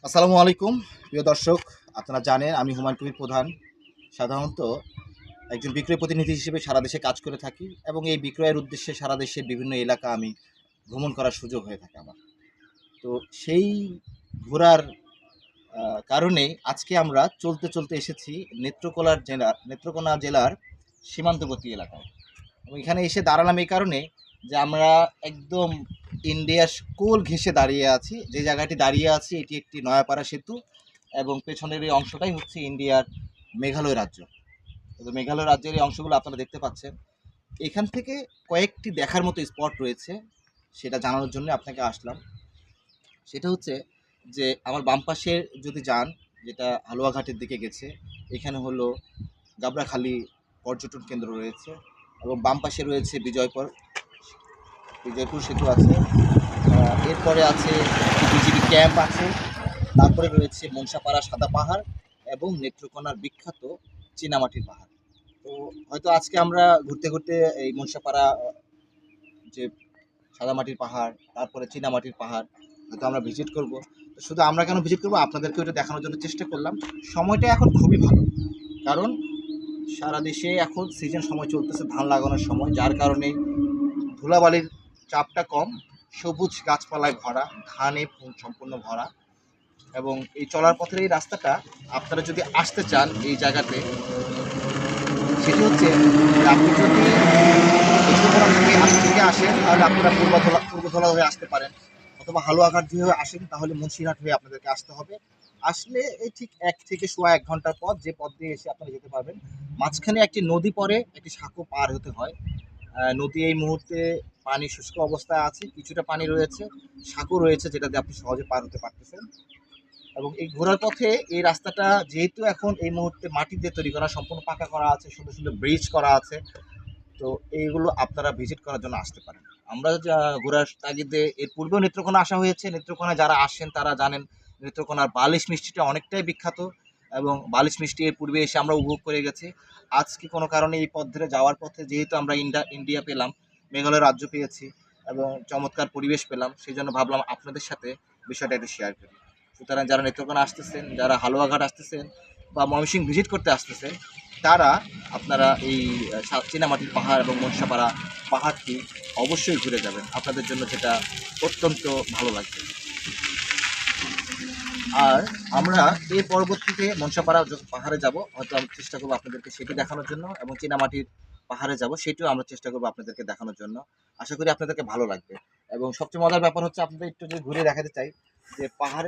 আসসালামু আলাইকুম প্রিয় দর্শক। আপনারা জানেন আমি হুমায়ুন কবির প্রধান। সাধারণত একজন বিক্রয় প্রতিনিধি হিসেবে সারা দেশে কাজ করে থাকি এবং এই বিক্রয়ের উদ্দেশ্যে সারা দেশের বিভিন্ন এলাকা আমি ভ্রমণ করার সুযোগ হয়ে থাকে আমার। তো সেই ঘোরার কারণেই আজকে আমরা চলতে এসেছি নেত্রকোনা জেলার সীমান্তবর্তী এলাকায়। এবং এখানে এসে দাঁড়ালাম এই কারণে যে আমরা একদম ইন্ডিয়ার কোল ঘেঁষে দাঁড়িয়ে আছি। যে জায়গাটি দাঁড়িয়ে আছি এটি একটি নয়াপাড়া সেতু এবং পেছনের এই অংশটাই হচ্ছে ইন্ডিয়ার মেঘালয় রাজ্য। তো মেঘালয় রাজ্যের এই অংশগুলো আপনারা দেখতে পাচ্ছেন। এখান থেকে কয়েকটি দেখার মতো স্পট রয়েছে, সেটা জানানোর জন্য আপনাকে আসলাম। সেটা হচ্ছে যে আমার বাম পাশে যদি যান, যেটা হালুয়াঘাটের দিকে গেছে, এখানে হলো গাবড়াখালি পর্যটন কেন্দ্র রয়েছে এবং বাম পাশে রয়েছে বিজয়পুর সেতু আছে। এরপরে আছে বিজিবি ক্যাম্প আছে। তারপরে রয়েছে মনসাপাড়া সাদা পাহাড় এবং নেত্রকোনার বিখ্যাত চীনামাটির পাহাড়। তো হয়তো আজকে আমরা ঘুরতে এই মনসাপাড়া যে সাদামাটির পাহাড়, তারপরে চীনামাটির পাহাড় হয়তো আমরা ভিজিট করব। তো শুধু আমরা কেন ভিজিট করবো, আপনাদেরকে ওটা দেখানোর জন্য চেষ্টা করলাম। সময়টা এখন খুবই ভালো, কারণ সারা দেশে এখন সিজন সময় চলতেছে, ধান লাগানোর সময়, যার কারণে ধুলাবালির চাপটা কম, সবুজ গাছপালায় ভরা, ধানে সম্পূর্ণ ভরা। এবং এই চলার পথের এই রাস্তাটা আপনারা যদি আসতে চান এই জায়গাতে, সেটি হচ্ছে যে আপনি যদি নেত্রকোনা থেকে আসেন তাহলে আপনারা পূর্বধলা হয়ে আসতে পারেন, অথবা হালুয়াঘাট দিয়ে আসেন তাহলে মুন্সিরহাট হয়ে আপনাদেরকে আসতে হবে। আসলে এই ঠিক 1 থেকে সোয়া 1 ঘন্টার পথ, যে পথ দিয়ে এসে আপনারা যেতে পারবেন। মাঝখানে একটি নদী পড়ে, একটি সাঁকো পার হতে হয়। নদী এই মুহূর্তে পানি শুষ্ক অবস্থায় আছে, কিছুটা পানি রয়েছে, সাঁকো রয়েছে যেটাতে আপনি সহজে পার হতে পারতেছেন। এবং এই ঘোরার পথে এই রাস্তাটা যেহেতু এখন এই মুহূর্তে মাটি দিয়ে তৈরি করা, সম্পূর্ণ পাকা করা আছে, সুন্দর সুন্দর ব্রিজ করা আছে। তো এইগুলো আপনারা ভিজিট করার জন্য আসতে পারেন। আমরা ঘোরার তাগিদে এর পূর্বেও নেত্রকোনা আসা হয়েছে। নেত্রকোনা যারা আসেন তারা জানেন নেত্রকোনার বালিশ মিষ্টিটা অনেকটাই বিখ্যাত, এবং বালিশ মিষ্টি এর পূর্বে এসে আমরা উপভোগ করে গেছি। আজকে কোনো কারণে এই পথ ধরে যাওয়ার পথে যেহেতু আমরা ইন্ডিয়া পেলাম, মেঘালয় রাজ্য পেয়েছি এবং চমৎকার পরিবেশ পেলাম, সেই জন্য ভাবলাম আপনাদের সাথে বিষয়টা একটু শেয়ার করি। সুতরাং যারা নেত্রকোনা আসতেছেন, যারা হালুয়াঘাট আসতেছেন বা ময়মনসিংহ ভিজিট করতে আসতেছেন, তারা আপনারা এই চীনামাটির পাহাড় এবং মনসাপাড়া পাহাড়টি অবশ্যই ঘুরে যাবেন, আপনাদের জন্য যেটা অত্যন্ত ভালো লাগবে। আর আমরা এর পরবর্তীতে মনসাপাড়া পাহাড়ে যাব, হয়তো আমরা চেষ্টা করবো আপনাদেরকে সেটি দেখানোর জন্য, এবং চীনামাটির পাহাড়ে যাব সেটিও আমরা চেষ্টা করবো আপনাদেরকে দেখানোর জন্য। আশা করি আপনাদেরকে ভালো লাগবে। এবং সবচেয়ে মজার ব্যাপার হচ্ছে, আপনাদের একটু যদি ঘুরে দেখাতে চাই যে পাহাড়ের